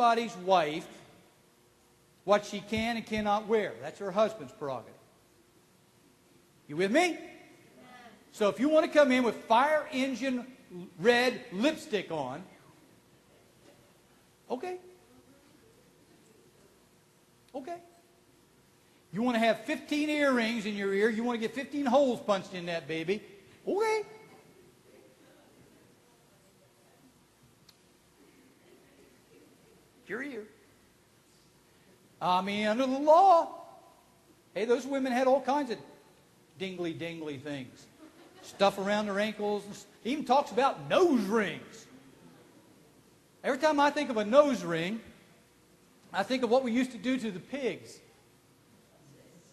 anybody's wife what she can and cannot wear. That's her husband's prerogative. You with me? So if you want to come in with fire engine red lipstick on, okay. Okay. You want to have 15 earrings in your ear, you want to get 15 holes punched in that baby, okay. Your ear. I mean, under the law, hey, those women had all kinds of dingly things. Stuff around their ankles. He even talks about nose rings. Every time I think of a nose ring, I think of what we used to do to the pigs.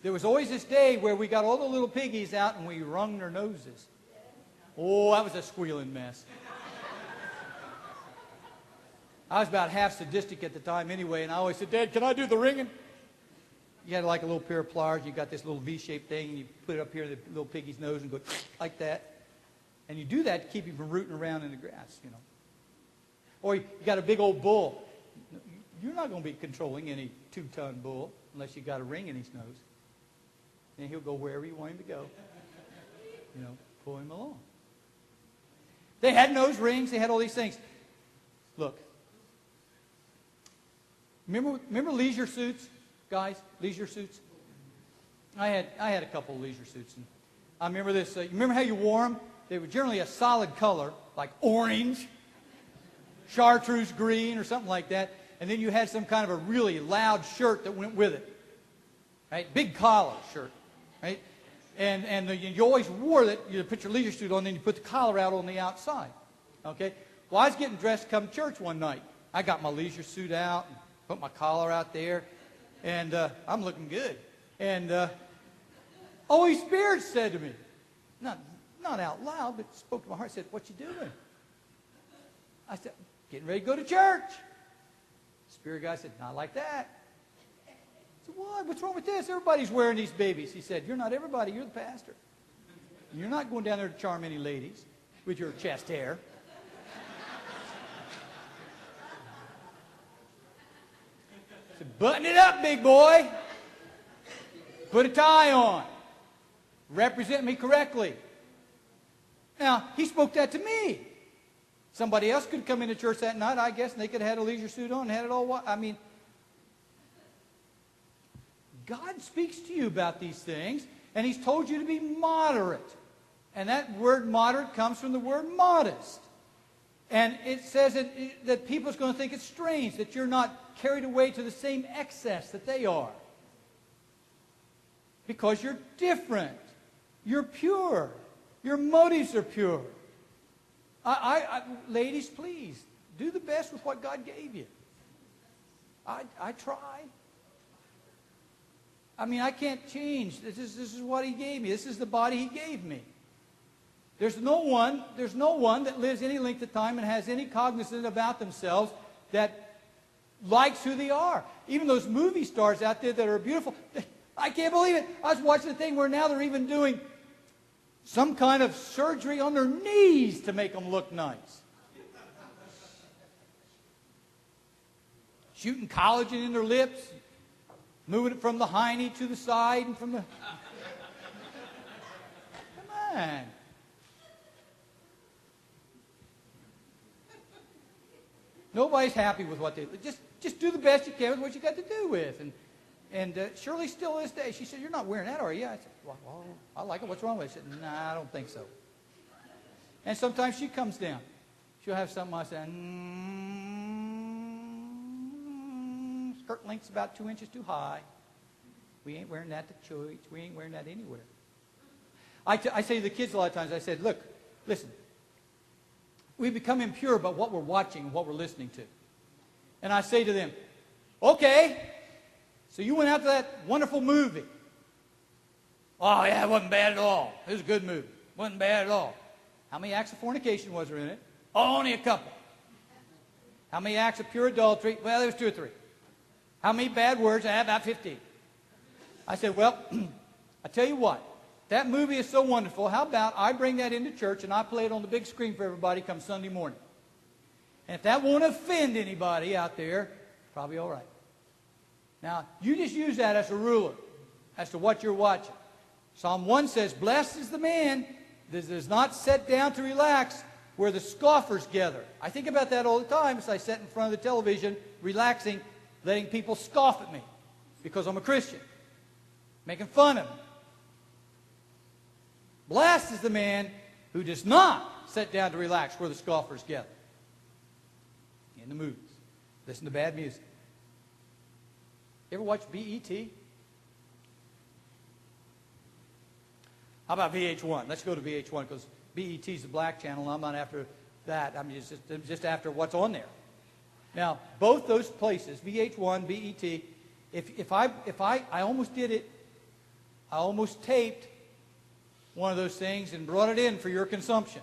There was always this day where we got all the little piggies out and we wrung their noses. Oh, that was a squealing mess. I was about half sadistic at the time anyway, and I always said, Dad, can I do the ringing? You had like a little pair of pliers, you got this little V-shaped thing, and you put it up here in the little piggy's nose and go like that. And you do that to keep him from rooting around in the grass, you know. Or you got a big old bull. You're not going to be controlling any 2-ton bull unless you got a ring in his nose. And he'll go wherever you want him to go. You know, pull him along. They had nose rings, they had all these things. Look. Remember leisure suits, guys? Leisure suits? I had a couple of leisure suits. And I remember this. You remember how you wore them? They were generally a solid color, like orange, chartreuse green, or something like that. And then you had some kind of a really loud shirt that went with it. Right? Big collar shirt. Right? And you always wore that. You put your leisure suit on, then you put the collar out on the outside. Okay? Well, I was getting dressed to come to church one night. I got my leisure suit out, and put my collar out there, and I'm looking good. And Holy Spirit said to me, not out loud, but spoke to my heart, said, what you doing? I said, getting ready to go to church. The Spirit guy said, not like that. I said, what? What's wrong with this? Everybody's wearing these babies. He said, you're not everybody. You're the pastor. You're not going down there to charm any ladies with your chest hair. I said, button it up, big boy. Put a tie on. Represent me correctly. Now, he spoke that to me. Somebody else could come into church that night, I guess, and they could have had a leisure suit on and had it all. I mean, God speaks to you about these things, and He's told you to be moderate. And that word moderate comes from the word modest. And it says that people's going to think it's strange that you're not carried away to the same excess that they are. Because you're different. You're pure. Your motives are pure. Ladies, please, do the best with what God gave you. I try. I mean, I can't change. This is what He gave me. This is the body He gave me. There's no one that lives any length of time and has any cognizance about themselves that likes who they are. Even those movie stars out there that are beautiful, I can't believe it. I was watching a thing where now they're even doing some kind of surgery on their knees to make them look nice. Shooting collagen in their lips, moving it from the hiney to the side and from the... Come on. Nobody's happy with what they... Just do the best you can with what you got to do with. And Shirley still this day, she said, you're not wearing that, are you? I said, well, I like it. What's wrong with it? She said, nah, I don't think so. And sometimes she comes down. She'll have something I say, skirt length's about 2 inches too high. We ain't wearing that to church. We ain't wearing that anywhere. I say to the kids a lot of times, I said, look, listen. We become impure about what we're watching and what we're listening to. And I say to them, okay, so you went out to that wonderful movie. Oh, yeah, it wasn't bad at all. It was a good movie. It wasn't bad at all. How many acts of fornication was there in it? Oh, only a couple. How many acts of pure adultery? Well, there was 2 or 3. How many bad words? About 15. I said, well, I tell you what. That movie is so wonderful. How about I bring that into church and I play it on the big screen for everybody come Sunday morning. And if that won't offend anybody out there, probably all right. Now, you just use that as a ruler as to what you're watching. Psalm 1 says, blessed is the man that does not sit down to relax where the scoffers gather. I think about that all the time as I sit in front of the television, relaxing, letting people scoff at me because I'm a Christian, making fun of me. Blessed is the man who does not sit down to relax where the scoffers gather. In the movies. Listen to bad music. You ever watch BET? How about VH1? Let's go to VH1 because BET is the black channel. I'm not after that. I'm just after what's on there. Now, both those places, VH1, BET, if I almost did it, I almost taped one of those things and brought it in for your consumption.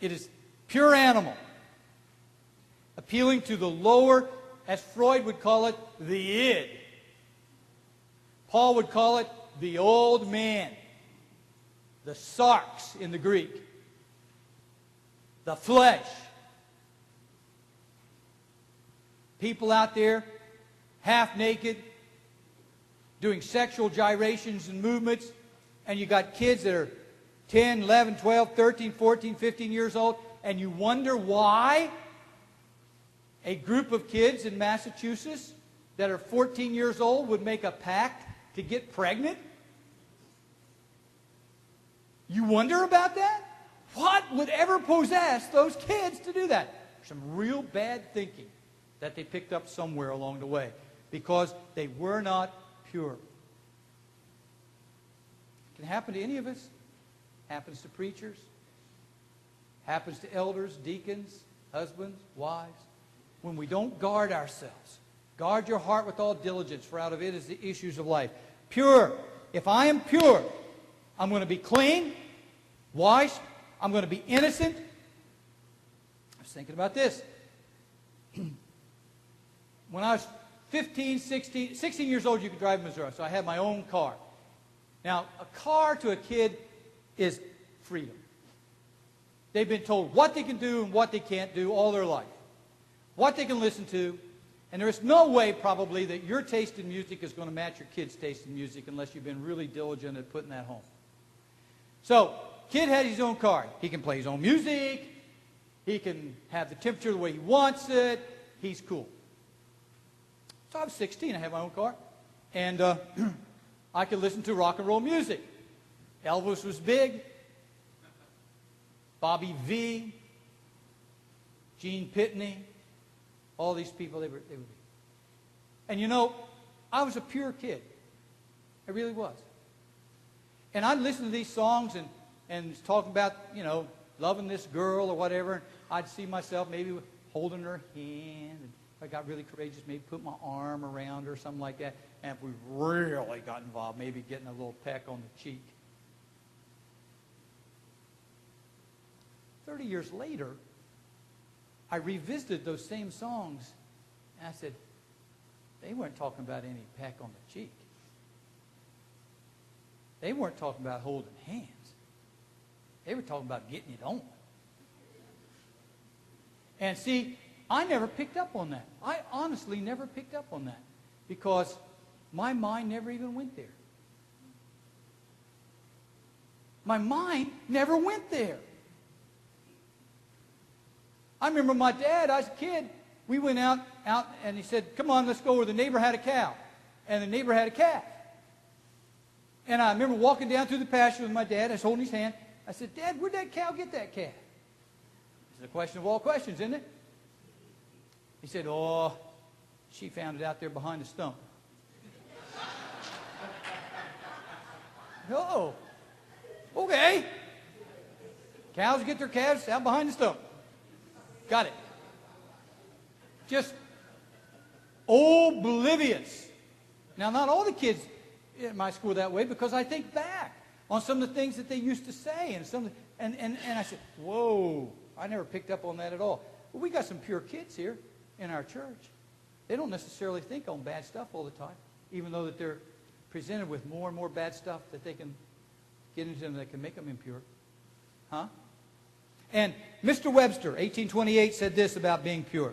It is pure animal, appealing to the lower, as Freud would call it, the id. Paul would call it the old man, the sarx in the Greek, the flesh. People out there, half naked, doing sexual gyrations and movements, and you got kids that are 10, 11, 12, 13, 14, 15 years old, and you wonder why a group of kids in Massachusetts that are 14 years old would make a pact to get pregnant? You wonder about that? What would ever possess those kids to do that? Some real bad thinking that they picked up somewhere along the way because they were not pure. It can happen to any of us. Happens to preachers. Happens to elders, deacons, husbands, wives. When we don't guard ourselves. Guard your heart with all diligence, for out of it is the issues of life. Pure. If I am pure, I'm going to be clean, washed, I'm going to be innocent. I was thinking about this. When I was 16 years old, you could drive in Missouri, so I had my own car. Now, a car to a kid is freedom. They've been told what they can do and what they can't do all their life. What they can listen to. And there is no way, probably, that your taste in music is going to match your kid's taste in music unless you've been really diligent at putting that home. So, kid had his own car. He can play his own music. He can have the temperature the way he wants it. He's cool. So I was 16. I had my own car. And I could listen to rock and roll music. Elvis was big. Bobby V. Gene Pitney. All these people, they would be. And you know, I was a pure kid. I really was. And I'd listen to these songs and talking about, you know, loving this girl or whatever. And I'd see myself maybe holding her hand. And if I got really courageous, maybe put my arm around her or something like that. And if we really got involved, maybe getting a little peck on the cheek. 30 years later, I revisited those same songs, and I said, they weren't talking about any peck on the cheek. They weren't talking about holding hands. They were talking about getting it on. And see, I never picked up on that. I honestly never picked up on that because my mind never even went there. My mind never went there. I remember my dad, I was a kid, we went out and he said, come on, let's go where the neighbor had a cow. And the neighbor had a calf. And I remember walking down through the pasture with my dad, I was holding his hand. I said, Dad, where'd that cow get that calf? It's a question of all questions, isn't it? He said, oh, she found it out there behind the stump. Oh, okay. Cows get their calves out behind the stump. Got it. Just oblivious. Now, not all the kids in my school that way because I think back on some of the things that they used to say and I said, whoa, I never picked up on that at all. Well, we got some pure kids here in our church. They don't necessarily think on bad stuff all the time, even though that they're presented with more and more bad stuff that they can get into them that can make them impure. Huh? And Mr. Webster, 1828, said this about being pure.